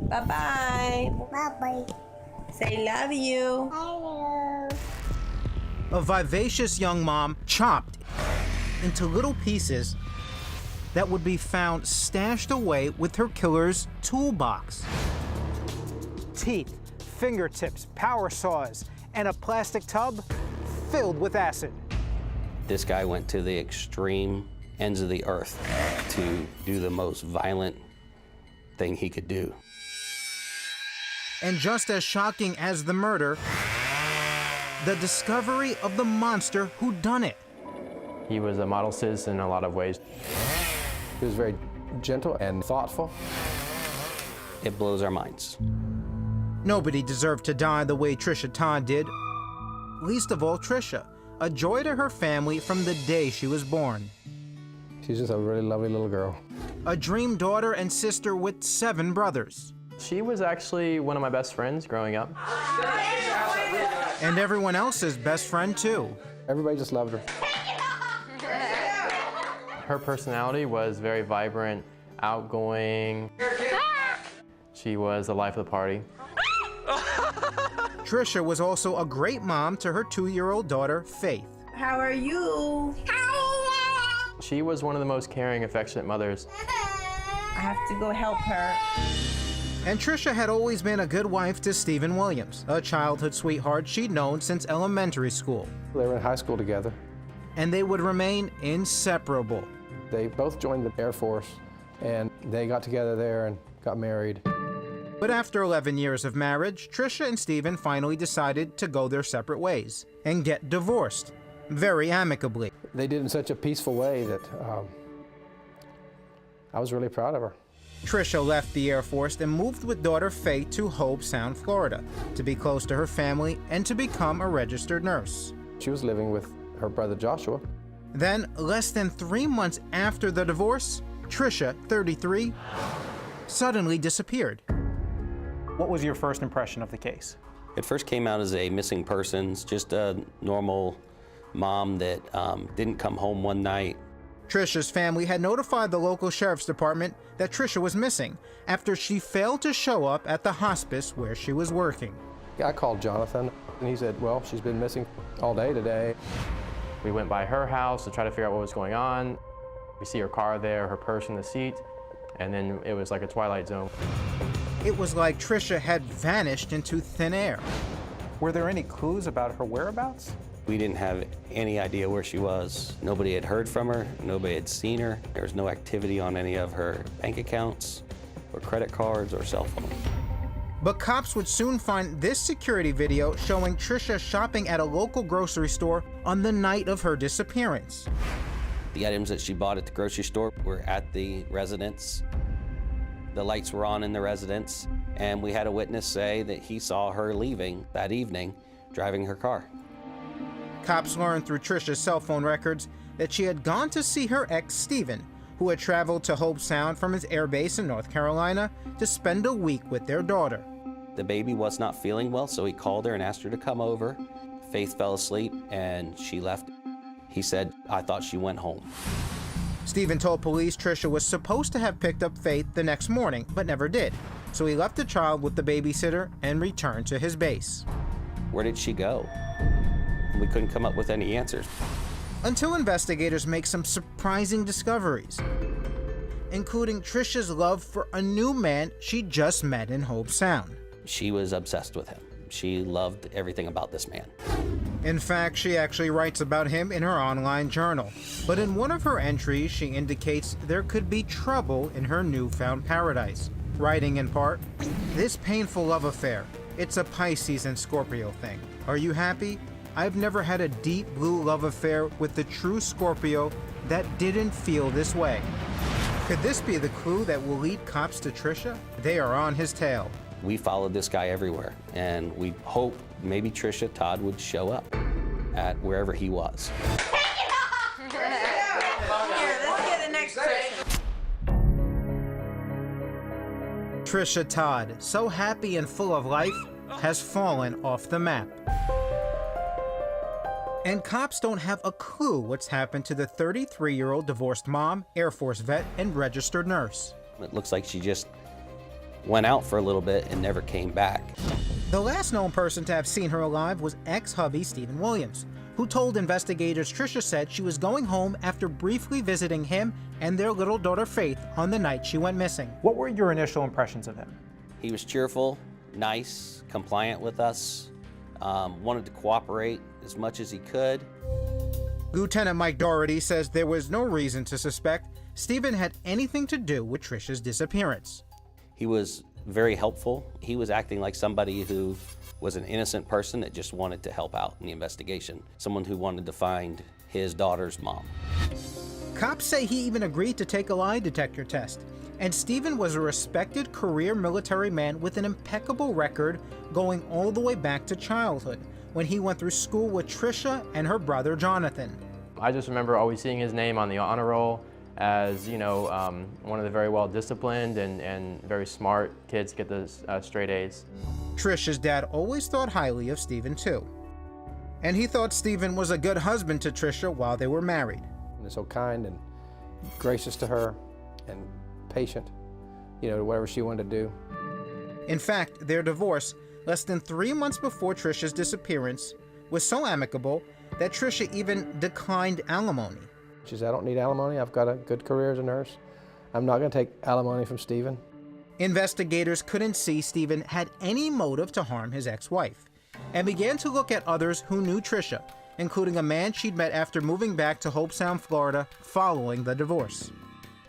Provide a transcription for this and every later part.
Bye-bye. Bye-bye. Say love you. Hello. A vivacious young mom chopped into little pieces that would be found stashed away with her killer's toolbox. Teeth, fingertips, power saws, and a plastic tub filled with acid. This guy went to the extreme ends of the earth to do the most violent thing he could do. And just as shocking as the murder, the discovery of the monster who done it. He was a model citizen in a lot of ways. He was very gentle and thoughtful. It blows our minds. Nobody deserved to die the way Tricia Todd did. Least of all Tricia, a joy to her family from the day she was born. She's just a really lovely little girl. A dream daughter and sister with 7 brothers. She was actually one of my best friends growing up. And everyone else's best friend too. Everybody just loved her. Her personality was very vibrant, outgoing. She was the life of the party. Tricia was also a great mom to her 2-year-old daughter, Faith. How are you? She was one of the most caring, affectionate mothers. I have to go help her. And Tricia had always been a good wife to Stephen Williams, a childhood sweetheart she'd known since elementary school. They were in high school together. And they would remain inseparable. They both joined the Air Force, and they got together there and got married. But after 11 years of marriage, Tricia and Stephen finally decided to go their separate ways and get divorced, very amicably. They did it in such a peaceful way that I was really proud of her. Tricia left the Air Force and moved with daughter Faith to Hobe Sound, Florida, to be close to her family and to become a registered nurse. She was living with her brother Joshua. Then, less than 3 months after the divorce, Tricia, 33, suddenly disappeared. What was your first impression of the case? It first came out as a missing persons, just a normal mom that didn't come home one night. Tricia's family had notified the local sheriff's department that Tricia was missing after she failed to show up at the hospice where she was working. I called Jonathan, and he said, well, she's been missing all day today. We went by her house to try to figure out what was going on. We see her car there, her purse in the seat, and then it was like a twilight zone. It was like Tricia had vanished into thin air. Were there any clues about her whereabouts? We didn't have any idea where she was. Nobody had heard from her. Nobody had seen her. There was no activity on any of her bank accounts or credit cards or cell phone. But cops would soon find this security video showing Tricia shopping at a local grocery store on the night of her disappearance. The items that she bought at the grocery store were at the residence. The lights were on in the residence, and we had a witness say that he saw her leaving that evening, driving her car. Cops learned through Tricia's cell phone records that she had gone to see her ex, Stephen, who had traveled to Hobe Sound from his air base in North Carolina to spend a week with their daughter. The baby was not feeling well, so he called her and asked her to come over. Faith fell asleep, and she left. He said, I thought she went home. Stephen told police Tricia was supposed to have picked up Faith the next morning, but never did. So he left the child with the babysitter and returned to his base. Where did she go? We couldn't come up with any answers. Until investigators make some surprising discoveries, including Tricia's love for a new man she just met in Hobe Sound. She was obsessed with him. She loved everything about this man. In fact, she actually writes about him in her online journal. But in one of her entries, she indicates there could be trouble in her newfound paradise, writing in part, "This painful love affair, it's a Pisces and Scorpio thing. Are you happy? I've never had a deep blue love affair with the true Scorpio that didn't feel this way." Could this be the clue that will lead cops to Tricia? They are on his tail. We followed this guy everywhere, and we hoped maybe Tricia Todd would show up at wherever he was. Here, let's get the next Tricia. Tricia Todd, so happy and full of life, has fallen off the map. And cops don't have a clue what's happened to the 33-year-old divorced mom, Air Force vet, and registered nurse. It looks like she just went out for a little bit and never came back. The last known person to have seen her alive was ex-hubby Stephen Williams, who told investigators Tricia said she was going home after briefly visiting him and their little daughter Faith on the night she went missing. What were your initial impressions of him? He was cheerful, nice, compliant with us, wanted to cooperate as much as he could. Lieutenant Mike Doherty says there was no reason to suspect Stephen had anything to do with Tricia's disappearance. He was very helpful. He was acting like somebody who was an innocent person that just wanted to help out in the investigation, someone who wanted to find his daughter's mom. Cops say he even agreed to take a lie detector test, and Stephen was a respected career military man with an impeccable record going all the way back to childhood, when he went through school with Tricia and her brother Jonathan. I just remember always seeing his name on the honor roll as, you know, one of the very well disciplined and very smart kids get the straight A's. Tricia's dad always thought highly of Stephen too. And he thought Stephen was a good husband to Tricia while they were married. And so kind and gracious to her and patient, you know, to whatever she wanted to do. In fact, their divorce, less than 3 months before Tricia's disappearance, was so amicable that Tricia even declined alimony. She said, I don't need alimony. I've got a good career as a nurse. I'm not going to take alimony from Stephen. Investigators couldn't see Stephen had any motive to harm his ex-wife, and began to look at others who knew Tricia, including a man she'd met after moving back to Hope Sound, Florida, following the divorce.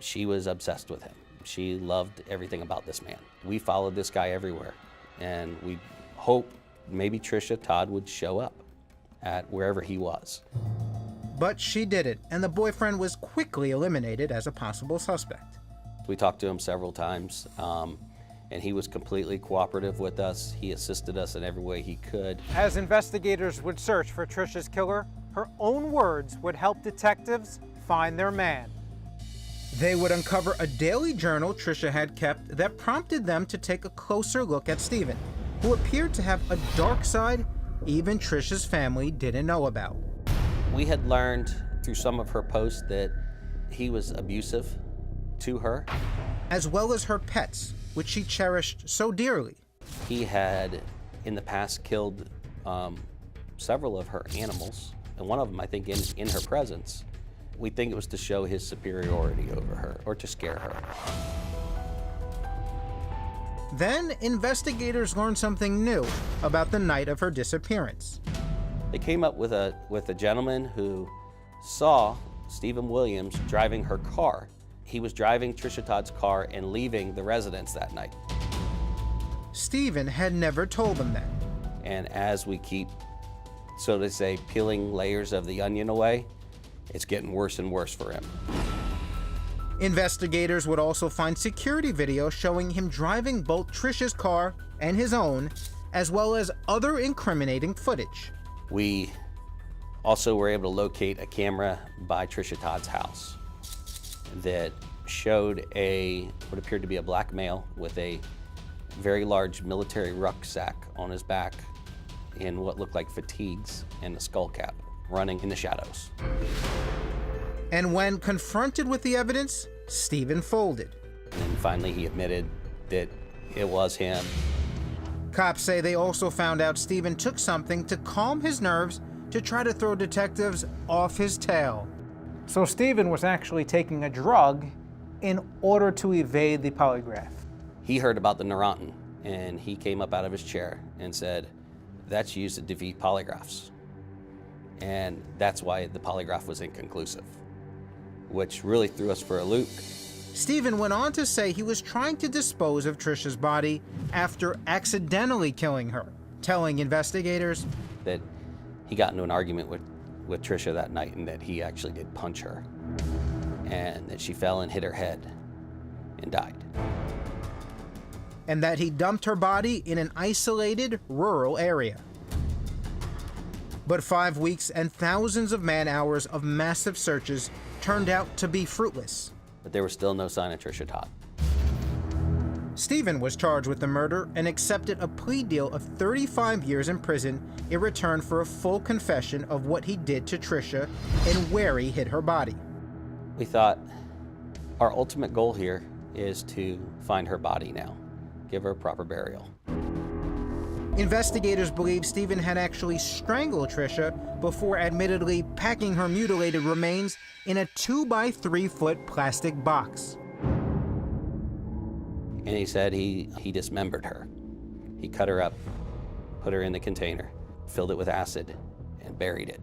She was obsessed with him. She loved everything about this man. We followed this guy everywhere, and we hoped maybe Tricia Todd would show up at wherever he was. But she didn't, and the boyfriend was quickly eliminated as a possible suspect. We talked to him several times, and he was completely cooperative with us. He assisted us in every way he could. As investigators would search for Tricia's killer, her own words would help detectives find their man. They would uncover a daily journal Tricia had kept that prompted them to take a closer look at Stephen, who appeared to have a dark side even Tricia's family didn't know about. We had learned through some of her posts that he was abusive to her, as well as her pets, which she cherished so dearly. He had, in the past, killed several of her animals, and one of them, I think, in her presence. We think it was to show his superiority over her, or to scare her. Then, investigators learned something new about the night of her disappearance. They came up with a gentleman who saw Stephen Williams driving her car. He was driving Tricia Todd's car and leaving the residence that night. Stephen had never told them that. And as we keep, so to say, peeling layers of the onion away, it's getting worse and worse for him. Investigators would also find security video showing him driving both Tricia's car and his own, as well as other incriminating footage. We also were able to locate a camera by Tricia Todd's house that showed what appeared to be a black male with a very large military rucksack on his back in what looked like fatigues and a skull cap, running in the shadows. And when confronted with the evidence, Stephen folded. And then finally he admitted that it was him. Cops say they also found out Stephen took something to calm his nerves to try to throw detectives off his tail. So Stephen was actually taking a drug in order to evade the polygraph. He heard about the Neurontin, and he came up out of his chair and said, that's used to defeat polygraphs. And that's why the polygraph was inconclusive, which really threw us for a loop. Stephen went on to say he was trying to dispose of Tricia's body after accidentally killing her, telling investigators that he got into an argument with Tricia that night and that he actually did punch her, and that she fell and hit her head and died. And that he dumped her body in an isolated rural area. But 5 weeks and thousands of man-hours of massive searches turned out to be fruitless. But there was still no sign of Tricia Todd. Stephen was charged with the murder and accepted a plea deal of 35 years in prison in return for a full confession of what he did to Tricia and where he hid her body. We thought our ultimate goal here is to find her body now, give her a proper burial. Investigators believe Stephen had actually strangled Tricia before admittedly packing her mutilated remains in a 2 by 3 foot plastic box. And he said he dismembered her. He cut her up, put her in the container, filled it with acid, and buried it.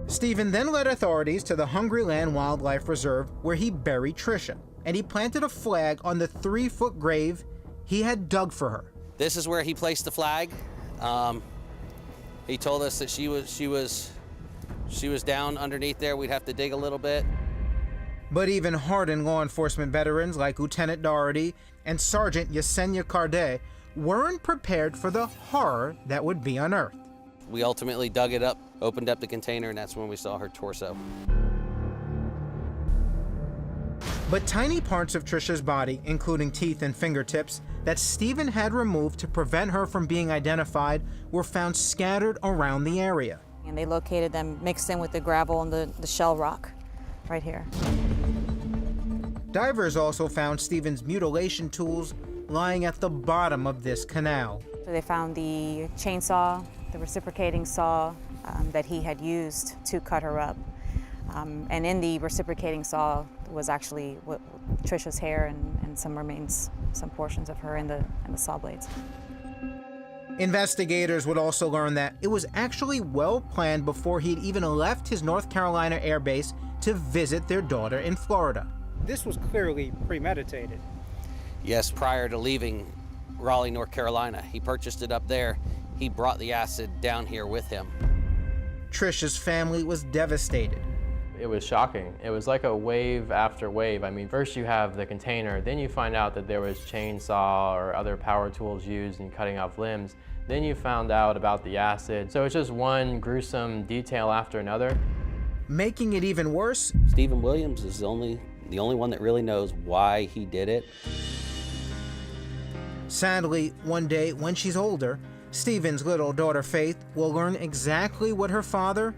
Stephen then led authorities to the Hungryland Wildlife Reserve where he buried Tricia, and he planted a flag on the 3-foot grave he had dug for her. This is where he placed the flag. He told us that she was down underneath there. We'd have to dig a little bit. But even hardened law enforcement veterans like Lieutenant Doherty and Sergeant Yesenia Cardet weren't prepared for the horror that would be unearthed. We ultimately dug it up, opened up the container, and that's when we saw her torso. But tiny parts of Tricia's body, including teeth and fingertips, that Stephen had removed to prevent her from being identified, were found scattered around the area. And they located them mixed in with the gravel and the shell rock right here. Divers also found Stephen's mutilation tools lying at the bottom of this canal. So they found the chainsaw, the reciprocating saw that he had used to cut her up. And in the reciprocating saw was actually Tricia's hair and some remains, some portions of her in the saw blades. Investigators would also learn that it was actually well planned before he'd even left his North Carolina air base to visit their daughter in Florida. This was clearly premeditated. Yes, prior to leaving Raleigh, North Carolina, he purchased it up there. He brought the acid down here with him. Tricia's family was devastated. It was shocking. It was like a wave after wave. I mean, first you have the container, then you find out that there was chainsaw or other power tools used in cutting off limbs. Then you found out about the acid. So it's just one gruesome detail after another. Making it even worse, Stephen Williams is the only one that really knows why he did it. sadly, one day when she's older, Stephen's little daughter Faith will learn exactly what her father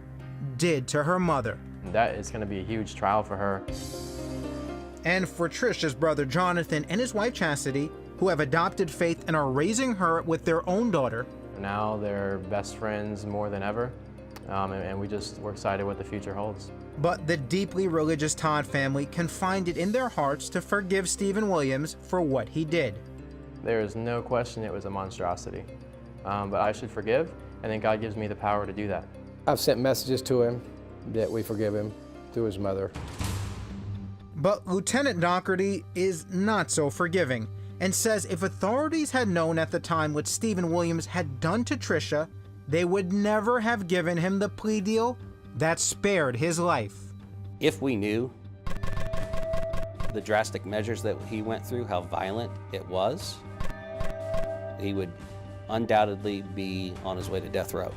did to her mother. That is going to be a huge trial for her. And for Tricia's brother Jonathan and his wife Chastity, who have adopted Faith and are raising her with their own daughter. Now they're best friends more than ever, and we're excited what the future holds. But the deeply religious Todd family can find it in their hearts to forgive Stephen Williams for what he did. There is no question it was a monstrosity, but I should forgive, and then God gives me the power to do that. I've sent messages to him that we forgive him through his mother. But Lieutenant Doherty is not so forgiving and says if authorities had known at the time what Stephen Williams had done to Tricia, they would never have given him the plea deal that spared his life. If we knew the drastic measures that he went through, how violent it was, he would undoubtedly be on his way to death row.